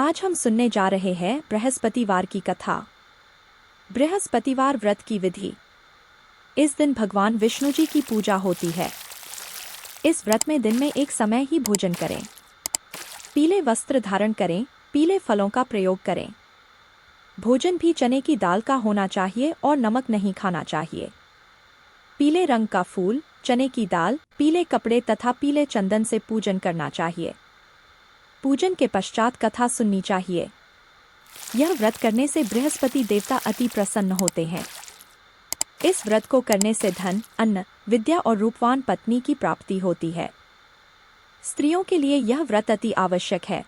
आज हम सुनने जा रहे हैं बृहस्पतिवार की कथा। बृहस्पतिवार व्रत की विधि। इस दिन भगवान विष्णु जी की पूजा होती है। इस व्रत में दिन में एक समय ही भोजन करें। पीले वस्त्र धारण करें, पीले फलों का प्रयोग करें। भोजन भी चने की दाल का होना चाहिए और नमक नहीं खाना चाहिए। पीले रंग का फूल, चने की दाल, पीले कपड़े तथा पीले चंदन से पूजन करना चाहिए। पूजन के पश्चात कथा सुननी चाहिए। यह व्रत करने से बृहस्पति देवता अति प्रसन्न होते हैं। इस व्रत को करने से धन, अन्न, विद्या और रूपवान पत्नी की प्राप्ति होती है। स्त्रियों के लिए यह व्रत अति आवश्यक है।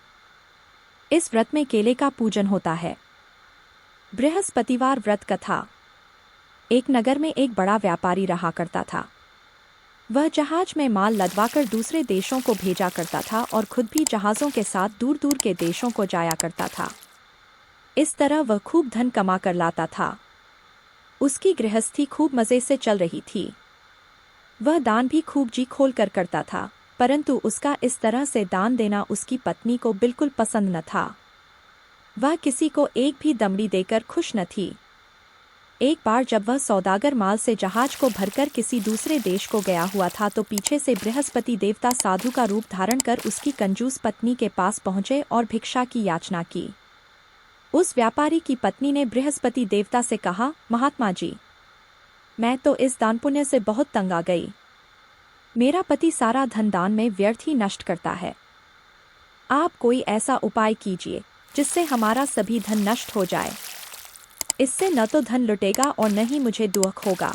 इस व्रत में केले का पूजन होता है। बृहस्पतिवार व्रत कथा। एक नगर में एक बड़ा व्यापारी रहा करता था। वह जहाज में माल लदवाकर दूसरे देशों को भेजा करता था और खुद भी जहाज़ों के साथ दूर दूर के देशों को जाया करता था। इस तरह वह खूब धन कमा कर लाता था। उसकी गृहस्थी खूब मज़े से चल रही थी। वह दान भी खूब जी खोल कर करता था, परंतु उसका इस तरह से दान देना उसकी पत्नी को बिल्कुल पसंद न था। वह किसी को एक भी दमड़ी देकर खुश न थी। एक बार जब वह सौदागर माल से जहाज को भरकर किसी दूसरे देश को गया हुआ था तो पीछे से बृहस्पति देवता साधु का रूप धारण कर उसकी कंजूस पत्नी के पास पहुंचे और भिक्षा की याचना की। उस व्यापारी की पत्नी ने बृहस्पति देवता से कहा, महात्मा जी, मैं तो इस दान पुण्य से बहुत तंग आ गई। मेरा पति सारा धन दान में व्यर्थ ही नष्ट करता है। आप कोई ऐसा उपाय कीजिए जिससे हमारा सभी धन नष्ट हो जाए। इससे न तो धन लुटेगा और न ही मुझे दुख होगा।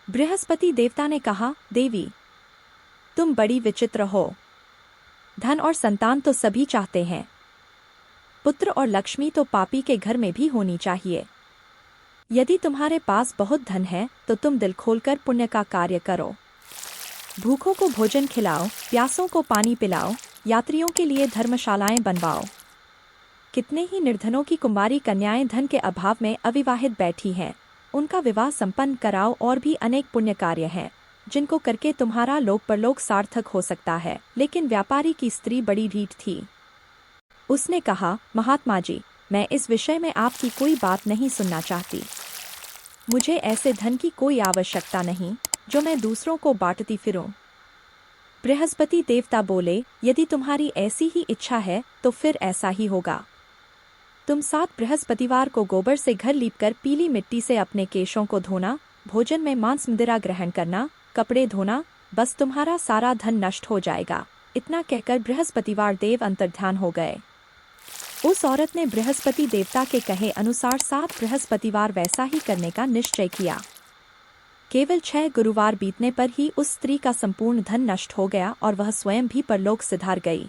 बृहस्पति देवता ने कहा, देवी, तुम बड़ी विचित्र हो। धन और संतान तो सभी चाहते हैं। पुत्र और लक्ष्मी तो पापी के घर में भी होनी चाहिए। यदि तुम्हारे पास बहुत धन है तो तुम दिल खोलकर पुण्य का कार्य करो। भूखों को भोजन खिलाओ, प्यासों को पानी पिलाओ, यात्रियों के लिए धर्मशालाएं बनवाओ। कितने ही निर्धनों की कुंवारी कन्याएं धन के अभाव में अविवाहित बैठी हैं, उनका विवाह संपन्न कराओ। और भी अनेक पुण्य कार्य हैं जिनको करके तुम्हारा लोक परलोक सार्थक हो सकता है। लेकिन व्यापारी की स्त्री बड़ी ढीठ थी। उसने कहा, महात्मा जी, मैं इस विषय में आपकी कोई बात नहीं सुनना चाहती। मुझे ऐसे धन की कोई आवश्यकता नहीं जो मैं दूसरों को बांटती फिरूं। बृहस्पति देवता बोले, यदि तुम्हारी ऐसी ही इच्छा है तो फिर ऐसा ही होगा। तुम 7 बृहस्पतिवार को गोबर से घर लीपकर पीली मिट्टी से अपने केशों को धोना, भोजन में मांस मदिरा ग्रहण करना, कपड़े धोना, बस तुम्हारा सारा धन नष्ट हो जाएगा। इतना कहकर बृहस्पतिवार देव अंतर्ध्यान हो गए। उस औरत ने बृहस्पति देवता के कहे अनुसार 7 बृहस्पतिवार वैसा ही करने का निश्चय किया। केवल 6 गुरुवार बीतने पर ही उस स्त्री का संपूर्ण धन नष्ट हो गया और वह स्वयं भी परलोक सिधार गई।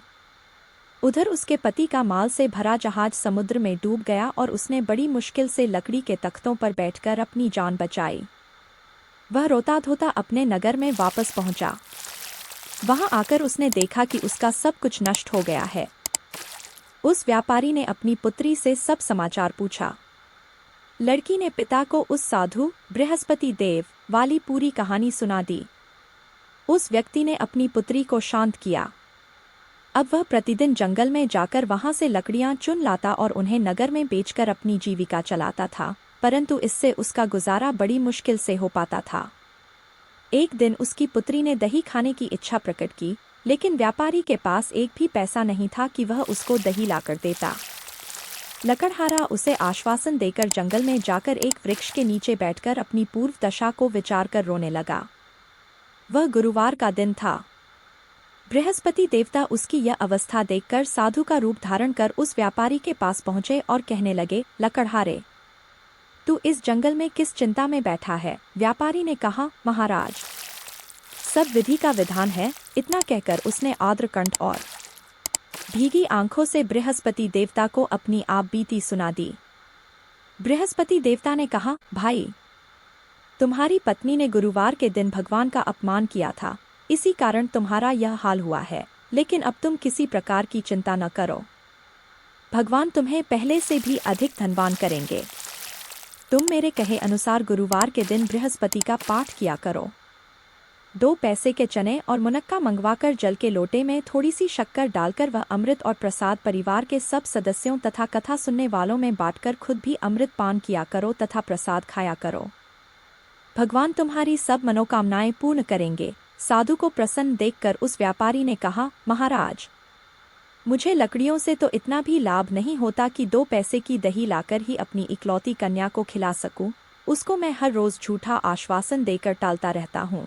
उधर उसके पति का माल से भरा जहाज समुद्र में डूब गया और उसने बड़ी मुश्किल से लकड़ी के तख्तों पर बैठकर अपनी जान बचाई। वह रोता धोता अपने नगर में वापस पहुंचा। वहां आकर उसने देखा कि उसका सब कुछ नष्ट हो गया है। उस व्यापारी ने अपनी पुत्री से सब समाचार पूछा। लड़की ने पिता को उस साधु बृहस्पति देव वाली पूरी कहानी सुना दी। उस व्यक्ति ने अपनी पुत्री को शांत किया। अब वह प्रतिदिन जंगल में जाकर वहां से लकड़ियां चुन लाता और उन्हें नगर में बेचकर अपनी जीविका चलाता था, परंतु इससे उसका गुजारा बड़ी मुश्किल से हो पाता था। एक दिन उसकी पुत्री ने दही खाने की इच्छा प्रकट की, लेकिन व्यापारी के पास एक भी पैसा नहीं था कि वह उसको दही लाकर देता। लकड़हारा उसे आश्वासन देकर जंगल में जाकर एक वृक्ष के नीचे बैठकर अपनी पूर्व दशा को विचार कर रोने लगा। वह गुरुवार का दिन था। बृहस्पति देवता उसकी यह अवस्था देखकर साधु का रूप धारण कर उस व्यापारी के पास पहुंचे और कहने लगे, लकड़हारे, तू इस जंगल में किस चिंता में बैठा है? व्यापारी ने कहा, महाराज, सब विधि का विधान है। इतना कहकर उसने आर्द्रकंठ और भीगी आंखों से बृहस्पति देवता को अपनी आप बीती सुना दी। बृहस्पति देवता ने कहा, भाई, तुम्हारी पत्नी ने गुरुवार के दिन भगवान का अपमान किया था, इसी कारण तुम्हारा यह हाल हुआ है। लेकिन अब तुम किसी प्रकार की चिंता न करो। भगवान तुम्हें पहले से भी अधिक धनवान करेंगे। तुम मेरे कहे अनुसार गुरुवार के दिन बृहस्पति का पाठ किया करो। 2 पैसे के चने और मुनक्का मंगवाकर जल के लोटे में थोड़ी सी शक्कर डालकर वह अमृत और प्रसाद परिवार के सब सदस्यों तथा कथा सुनने वालों में बांटकर खुद भी अमृत पान किया करो तथा प्रसाद खाया करो। भगवान तुम्हारी सब मनोकामनाएं पूर्ण करेंगे। साधु को प्रसन्न देखकर उस व्यापारी ने कहा, महाराज, मुझे लकड़ियों से तो इतना भी लाभ नहीं होता कि 2 पैसे की दही लाकर ही अपनी इकलौती कन्या को खिला सकूं। उसको मैं हर रोज झूठा आश्वासन देकर टालता रहता हूँ।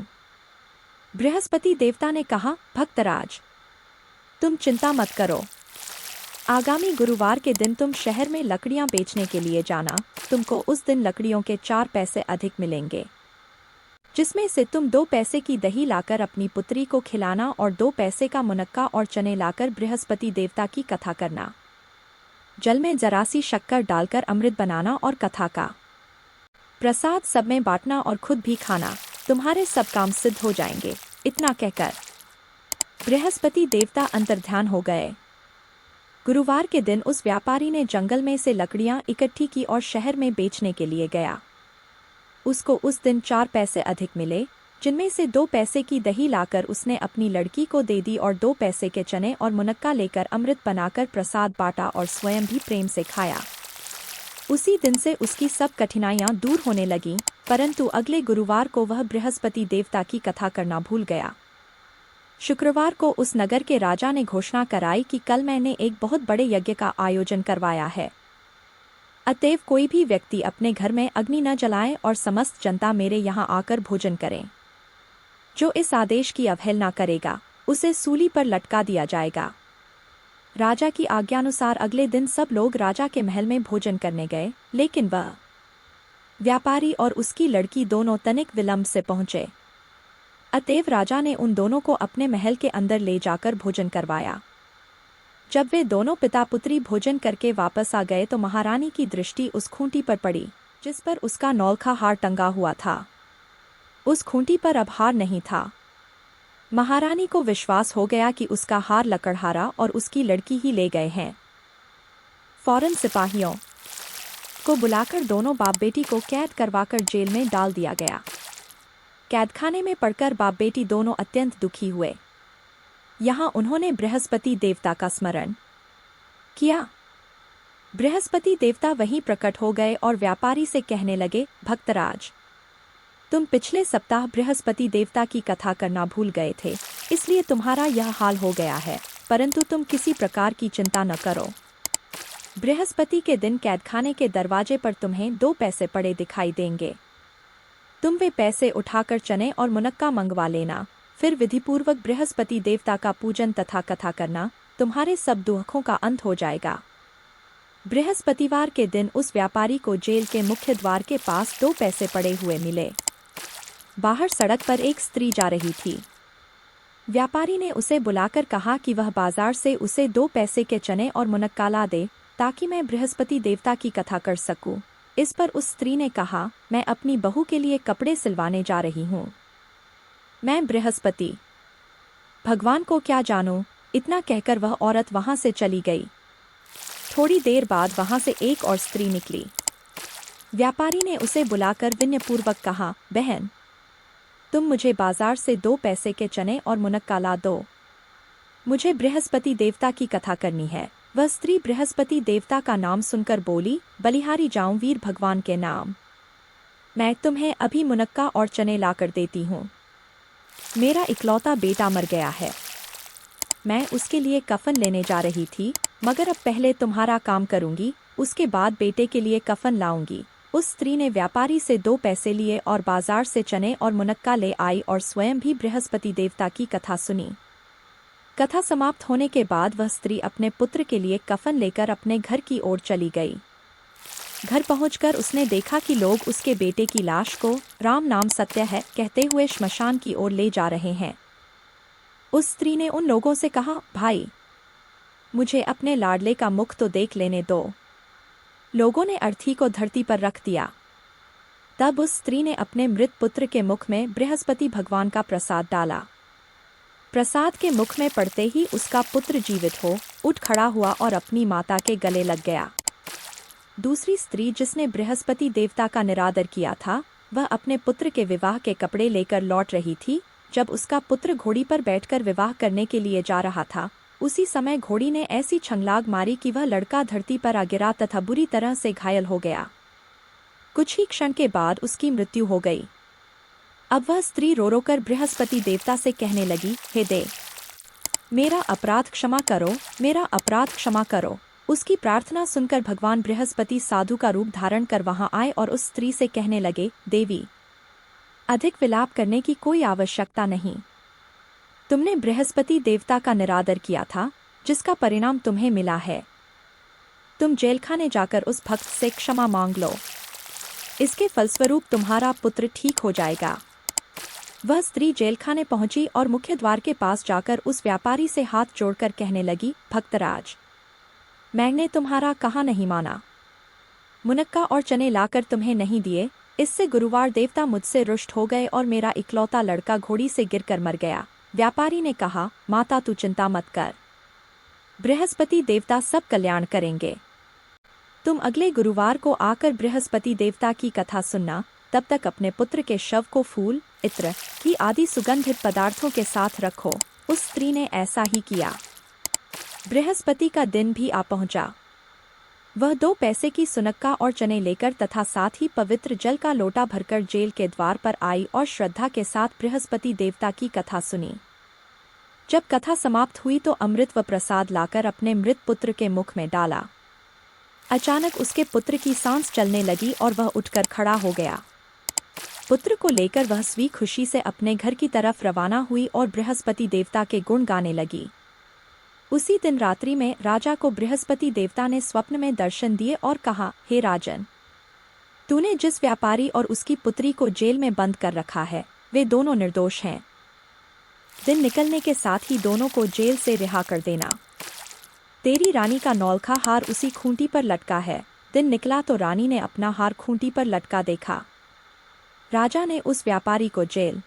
बृहस्पति देवता ने कहा, भक्तराज, तुम चिंता मत करो। आगामी गुरुवार के दिन तुम शहर में लकड़ियां बेचने के लिए जाना। तुमको उस दिन लकड़ियों के 4 पैसे अधिक मिलेंगे, जिसमें से तुम 2 पैसे की दही लाकर अपनी पुत्री को खिलाना और 2 पैसे का मुनक्का और चने लाकर बृहस्पति देवता की कथा करना। जल में जरा सी शक्कर डालकर अमृत बनाना और कथा का प्रसाद सब में बांटना और खुद भी खाना। तुम्हारे सब काम सिद्ध हो जाएंगे। इतना कहकर बृहस्पति देवता अंतर्ध्यान हो गए। गुरुवार के दिन उस व्यापारी ने जंगल में से लकड़ियां इकट्ठी की और शहर में बेचने के लिए गया। उसको उस दिन 4 पैसे अधिक मिले, जिनमें से 2 पैसे की दही लाकर उसने अपनी लड़की को दे दी और 2 पैसे के चने और मुनक्का लेकर अमृत बनाकर प्रसाद बांटा और स्वयं भी प्रेम से खाया। उसी दिन से उसकी सब कठिनाइयां दूर होने लगीं, परंतु अगले गुरुवार को वह बृहस्पति देवता की कथा करना भूल गया। शुक्रवार को उस नगर के राजा ने घोषणा कराई कि कल मैंने एक बहुत बड़े यज्ञ का आयोजन करवाया है। अतएव कोई भी व्यक्ति अपने घर में अग्नि न जलाए और समस्त जनता मेरे यहाँ आकर भोजन करें। जो इस आदेश की अवहेलना करेगा उसे सूली पर लटका दिया जाएगा। राजा की आज्ञानुसार अगले दिन सब लोग राजा के महल में भोजन करने गए, लेकिन वह व्यापारी और उसकी लड़की दोनों तनिक विलंब से पहुंचे। अतएव राजा ने उन दोनों को अपने महल के अंदर ले जाकर भोजन करवाया। जब वे दोनों पिता पुत्री भोजन करके वापस आ गए तो महारानी की दृष्टि उस खूंटी पर पड़ी जिस पर उसका नौलखा हार टंगा हुआ था। उस खूंटी पर अब हार नहीं था। महारानी को विश्वास हो गया कि उसका हार लकड़हारा और उसकी लड़की ही ले गए हैं। फौरन सिपाहियों को बुलाकर दोनों बाप बेटी को कैद करवाकर जेल में डाल दिया गया। कैदखाने में पड़कर बाप बेटी दोनों अत्यंत दुखी हुए। यहाँ उन्होंने बृहस्पति देवता का स्मरण किया। बृहस्पति देवता वहीं प्रकट हो गए और व्यापारी से कहने लगे, भक्तराज, तुम पिछले सप्ताह बृहस्पति देवता की कथा करना भूल गए थे, इसलिए तुम्हारा यह हाल हो गया है, परंतु तुम किसी प्रकार की चिंता न करो। बृहस्पति के दिन कैदखाने के दरवाजे पर तुम्हें 2 पैसे पड़े दिखाई देंगे। तुम वे पैसे उठाकर चने और मुनक्का मंगवा लेना, फिर विधिपूर्वक बृहस्पति देवता का पूजन तथा कथा करना। तुम्हारे सब दुखों का अंत हो जाएगा। बृहस्पतिवार के दिन उस व्यापारी को जेल के मुख्य द्वार के पास 2 पैसे पड़े हुए मिले। बाहर सड़क पर एक स्त्री जा रही थी। व्यापारी ने उसे बुलाकर कहा कि वह बाजार से उसे 2 पैसे के चने और मुनक्का ला दे, ताकि मैं बृहस्पति देवता की कथा कर सकूं। इस पर उस स्त्री ने कहा, मैं अपनी बहू के लिए कपड़े सिलवाने जा रही हूँ। मैं बृहस्पति भगवान को क्या जानूं। इतना कहकर वह औरत वहां से चली गई। थोड़ी देर बाद वहां से एक और स्त्री निकली। व्यापारी ने उसे बुलाकर विनयपूर्वक कहा, बहन, तुम मुझे बाजार से 2 पैसे के चने और मुनक्का ला दो। मुझे बृहस्पति देवता की कथा करनी है। वह स्त्री बृहस्पति देवता का नाम सुनकर बोली, बलिहारी जाऊं वीर भगवान के नाम। मैं तुम्हें अभी मुनक्का और चने लाकर देती हूँ। मेरा इकलौता बेटा मर गया है। मैं उसके लिए कफन लेने जा रही थी, मगर अब पहले तुम्हारा काम करूंगी, उसके बाद बेटे के लिए कफन लाऊंगी। उस स्त्री ने व्यापारी से 2 पैसे लिए और बाजार से चने और मुनक्का ले आई और स्वयं भी बृहस्पति देवता की कथा सुनी। कथा समाप्त होने के बाद वह स्त्री अपने पुत्र के लिए कफन लेकर अपने घर की ओर चली गई। घर पहुंचकर उसने देखा कि लोग उसके बेटे की लाश को राम नाम सत्य है कहते हुए श्मशान की ओर ले जा रहे हैं। उस स्त्री ने उन लोगों से कहा, भाई, मुझे अपने लाडले का मुख तो देख लेने दो। लोगों ने अर्थी को धरती पर रख दिया। तब उस स्त्री ने अपने मृत पुत्र के मुख में बृहस्पति भगवान का प्रसाद डाला। प्रसाद के मुख में पड़ते ही उसका पुत्र जीवित हो उठ खड़ा हुआ और अपनी माता के गले लग गया। दूसरी स्त्री जिसने बृहस्पति देवता का निरादर किया था, वह अपने पुत्र के विवाह के कपड़े लेकर लौट रही थी। जब उसका पुत्र घोड़ी पर बैठकर विवाह करने के लिए जा रहा था, उसी समय घोड़ी ने ऐसी छंगलाग मारी कि वह लड़का धरती पर आ गिरा तथा बुरी तरह से घायल हो गया। कुछ ही क्षण के बाद उसकी मृत्यु हो गई। अब वह स्त्री रो रो कर बृहस्पति देवता से कहने लगी, हे देव, मेरा अपराध क्षमा करो, मेरा अपराध क्षमा करो। उसकी प्रार्थना सुनकर भगवान बृहस्पति साधु का रूप धारण कर वहां आए और उस स्त्री से कहने लगे, देवी, अधिक विलाप करने की कोई आवश्यकता नहीं। तुमने बृहस्पति देवता का निरादर किया था, जिसका परिणाम तुम्हें मिला है। तुम जेलखाने जाकर उस भक्त से क्षमा मांग लो। इसके फलस्वरूप तुम्हारा पुत्र ठीक हो जाएगा। वह स्त्री जेलखाने पहुंची और मुख्य द्वार के पास जाकर उस व्यापारी से हाथ जोड़कर कहने लगी, भक्तराज, मैंने तुम्हारा कहा नहीं माना। मुनक्का और चने लाकर तुम्हें नहीं दिए, इससे गुरुवार देवता मुझसे रुष्ट हो गए और मेरा इकलौता लड़का घोड़ी से गिरकर मर गया। व्यापारी ने कहा, माता तू चिंता मत कर, बृहस्पति देवता सब कल्याण करेंगे। तुम अगले गुरुवार को आकर बृहस्पति देवता की कथा सुनना। तब तक अपने पुत्र के शव को फूल, इत्र की आदि सुगंधित पदार्थों के साथ रखो। उस स्त्री ने ऐसा ही किया। बृहस्पति का दिन भी आ पहुंचा। वह 2 पैसे की सुनक्का और चने लेकर तथा साथ ही पवित्र जल का लोटा भरकर जेल के द्वार पर आई और श्रद्धा के साथ बृहस्पति देवता की कथा सुनी। जब कथा समाप्त हुई तो अमृत व प्रसाद लाकर अपने मृत पुत्र के मुख में डाला। अचानक उसके पुत्र की सांस चलने लगी और वह उठकर खड़ा हो गया। पुत्र को लेकर वह स्वी खुशी से अपने घर की तरफ रवाना हुई और बृहस्पति देवता के गुण गाने लगी। उसी दिन रात्रि में राजा को बृहस्पति देवता ने स्वप्न में दर्शन दिए और कहा, हे राजन, तूने जिस व्यापारी और उसकी पुत्री को जेल में बंद कर रखा है, वे दोनों निर्दोष हैं। दिन निकलने के साथ ही दोनों को जेल से रिहा कर देना। तेरी रानी का नौलखा हार उसी खूंटी पर लटका है। दिन निकला तो रानी ने अपना हार खूंटी पर लटका देखा। राजा ने उस व्यापारी को जेल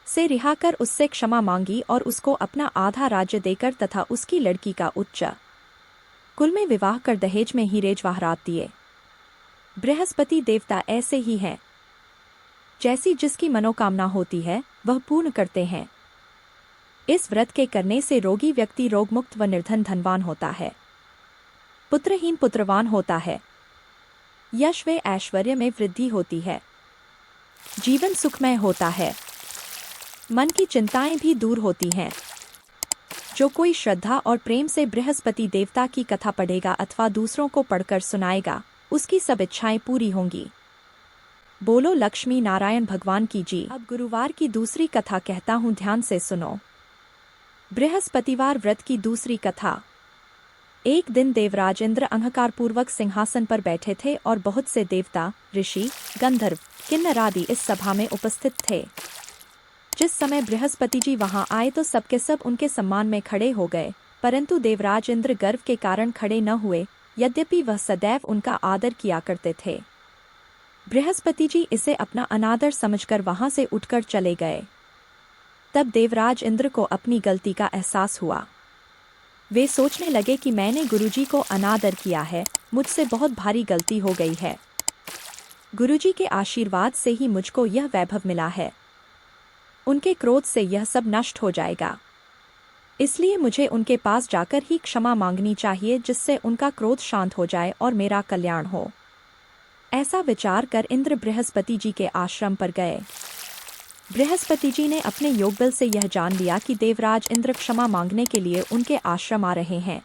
से रिहा कर उससे क्षमा मांगी और उसको अपना आधा राज्य देकर तथा उसकी लड़की का उच्च कुल में विवाह कर दहेज में हीरे जवाहरात दिए। बृहस्पति देवता ऐसे ही हैं, जैसी जिसकी मनोकामना होती है वह पूर्ण करते हैं। इस व्रत के करने से रोगी व्यक्ति रोगमुक्त व निर्धन धनवान होता है, पुत्रहीन पुत्रवान होता है, यश व ऐश्वर्य में वृद्धि होती है, जीवन सुखमय होता है, मन की चिंताएं भी दूर होती हैं। जो कोई श्रद्धा और प्रेम से बृहस्पति देवता की कथा पढ़ेगा अथवा दूसरों को पढ़कर सुनाएगा, उसकी सब इच्छाएं पूरी होंगी। बोलो लक्ष्मी नारायण भगवान की जी। अब गुरुवार की दूसरी कथा कहता हूँ, ध्यान से सुनो। बृहस्पतिवार व्रत की दूसरी कथा। एक दिन देवराज इंद्र अहंकारपूर्वक सिंहासन पर बैठे थे और बहुत से देवता, ऋषि, गंधर्व, किन्नर आदि इस सभा में उपस्थित थे। जिस समय बृहस्पति जी वहां आए तो सबके सब उनके सम्मान में खड़े हो गए, परंतु देवराज इंद्र गर्व के कारण खड़े न हुए, यद्यपि वह सदैव उनका आदर किया करते थे। बृहस्पति जी इसे अपना अनादर समझकर वहां से उठकर चले गए। तब देवराज इंद्र को अपनी गलती का एहसास हुआ। वे सोचने लगे कि मैंने गुरुजी को अनादर किया है, मुझसे बहुत भारी गलती हो गई है। गुरुजी के आशीर्वाद से ही मुझको यह वैभव मिला है। उनके क्रोध से यह सब नष्ट हो जाएगा, इसलिए मुझे उनके पास जाकर ही क्षमा मांगनी चाहिए, जिससे उनका क्रोध शांत हो जाए और मेरा कल्याण हो। ऐसा विचार कर इंद्र बृहस्पति जी के आश्रम पर गए। बृहस्पति जी ने अपने योगबल से यह जान लिया कि देवराज इंद्र क्षमा मांगने के लिए उनके आश्रम आ रहे हैं।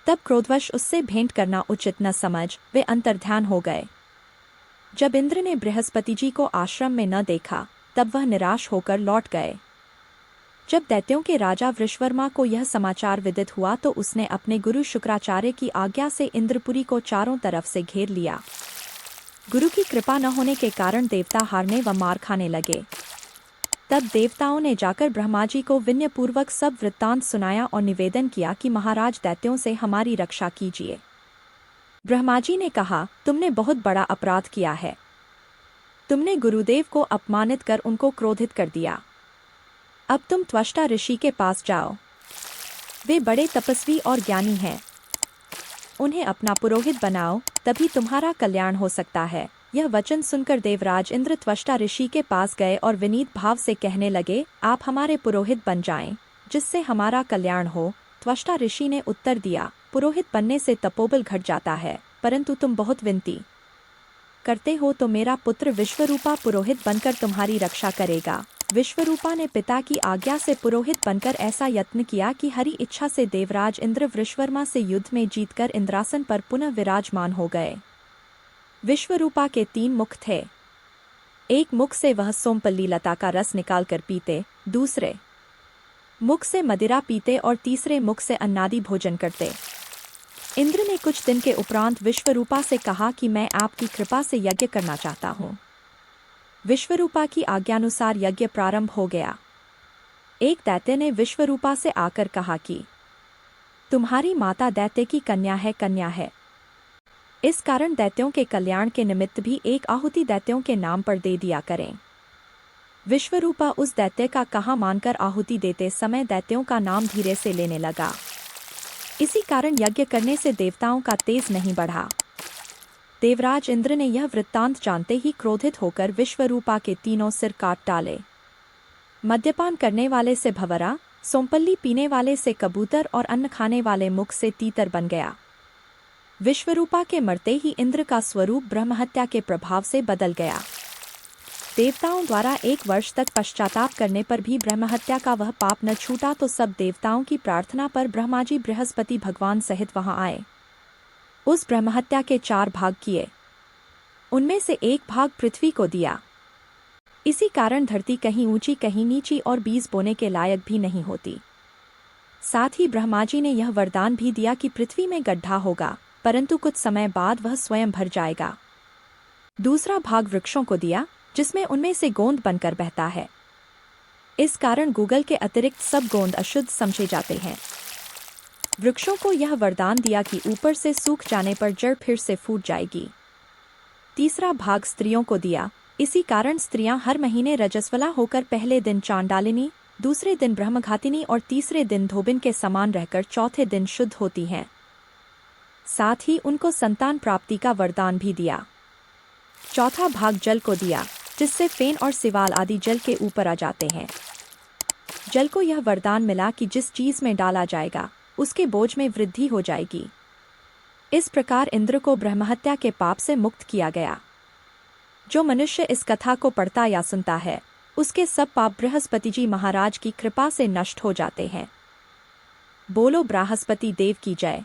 तब क्रोधवश उससे भेंट करना उचित न समझ वे अंतर्ध्यान हो गए। जब इंद्र ने बृहस्पति जी को आश्रम में न देखा, तब वह निराश होकर लौट गए। जब दैत्यों के राजा वृषवर्मा को यह समाचार विदित हुआ तो उसने अपने गुरु शुक्राचार्य की आज्ञा से इंद्रपुरी को चारों तरफ से घेर लिया। गुरु की कृपा न होने के कारण देवता हारने व मार खाने लगे। तब देवताओं ने जाकर ब्रह्मा जी को विनयपूर्वक सब वृत्तांत सुनाया और निवेदन किया कि महाराज दैत्यों से हमारी रक्षा कीजिए। ब्रह्मा जी ने कहा, तुमने बहुत बड़ा अपराध किया है। तुमने गुरुदेव को अपमानित कर उनको क्रोधित कर दिया। अब तुम त्वष्टा ऋषि के पास जाओ। वे बड़े तपस्वी और ज्ञानी हैं। उन्हें अपना पुरोहित बनाओ, तभी तुम्हारा कल्याण हो सकता है। यह वचन सुनकर देवराज इंद्र त्वष्टा ऋषि के पास गए और विनीत भाव से कहने लगे, आप हमारे पुरोहित बन जाएं, जिससे हमारा कल्याण हो। त्वष्टा ऋषि ने उत्तर दिया, पुरोहित बनने से तपोबल घट जाता है, परंतु तुम बहुत विनती करते हो तो मेरा पुत्र विश्वरूपा पुरोहित बनकर तुम्हारी रक्षा करेगा। विश्वरूपा ने पिता की आज्ञा से पुरोहित बनकर ऐसा यत्न किया कि हरि इच्छा से देवराज इंद्र वृषवर्मा से युद्ध में जीतकर इंद्रासन पर पुनः विराजमान हो गए। विश्वरूपा के 3 मुख थे। एक मुख से वह सोमपल्ली लता का रस निकालकर पीते, दूसरे मुख से मदिरा पीते और तीसरे मुख से अन्नादि भोजन करते। इंद्र ने कुछ दिन के उपरांत विश्वरूपा से कहा कि मैं आपकी कृपा से यज्ञ करना चाहता हूँ। विश्वरूपा की आज्ञानुसार यज्ञ प्रारंभ हो गया। एक दैत्य ने विश्वरूपा से आकर कहा कि तुम्हारी माता दैत्य की कन्या है। इस कारण दैत्यों के कल्याण के निमित्त भी एक आहुति दैत्यों के नाम पर दे दिया करें। विश्वरूपा उस दैत्य का कहा मानकर आहुति देते समय दैत्यों का नाम धीरे से लेने लगा। इसी कारण यज्ञ करने से देवताओं का तेज नहीं बढ़ा। देवराज इंद्र ने यह वृत्तांत जानते ही क्रोधित होकर विश्वरूपा के 3 सिर काट डाले। मद्यपान करने वाले से भंवरा, सोमपल्ली पीने वाले से कबूतर और अन्न खाने वाले मुख से तीतर बन गया। विश्वरूपा के मरते ही इंद्र का स्वरूप ब्रह्महत्या के प्रभाव से बदल गया। देवताओं द्वारा 1 वर्ष तक पश्चाताप करने पर भी ब्रह्महत्या का वह पाप न छूटा तो सब देवताओं की प्रार्थना पर ब्रह्माजी बृहस्पति भगवान सहित वहां आए। उस ब्रह्महत्या के 4 भाग किए। उनमें से एक भाग पृथ्वी को दिया। इसी कारण धरती कहीं ऊंची कहीं नीची और बीज बोने के लायक भी नहीं होती। साथ ही ब्रह्माजी ने यह वरदान भी दिया कि पृथ्वी में गड्ढा होगा, परंतु कुछ समय बाद वह स्वयं भर जाएगा। दूसरा भाग वृक्षों को दिया, जिसमें उनमें से गोंद बनकर बहता है। इस कारण गूगल के अतिरिक्त सब गोंद अशुद्ध समझे जाते हैं। वृक्षों को यह वरदान दिया कि ऊपर से सूख जाने पर जड़ फिर से फूट जाएगी। तीसरा भाग स्त्रियों को दिया। इसी कारण स्त्रियां हर महीने रजस्वला होकर पहले दिन चांडालिनी, दूसरे दिन ब्रह्मघातिनी और तीसरे दिन धोबिन के समान रहकर चौथे दिन शुद्ध होती हैं। साथ ही उनको संतान प्राप्ति का वरदान भी दिया। चौथा भाग जल को दिया, जिससे फेन और सिवाल आदि जल के ऊपर आ जाते हैं। जल को यह वरदान मिला कि जिस चीज में डाला जाएगा उसके बोझ में वृद्धि हो जाएगी। इस प्रकार इंद्र को ब्रह्महत्या के पाप से मुक्त किया गया। जो मनुष्य इस कथा को पढ़ता या सुनता है, उसके सब पाप बृहस्पति जी महाराज की कृपा से नष्ट हो जाते हैं। बोलो बृहस्पति देव की जय।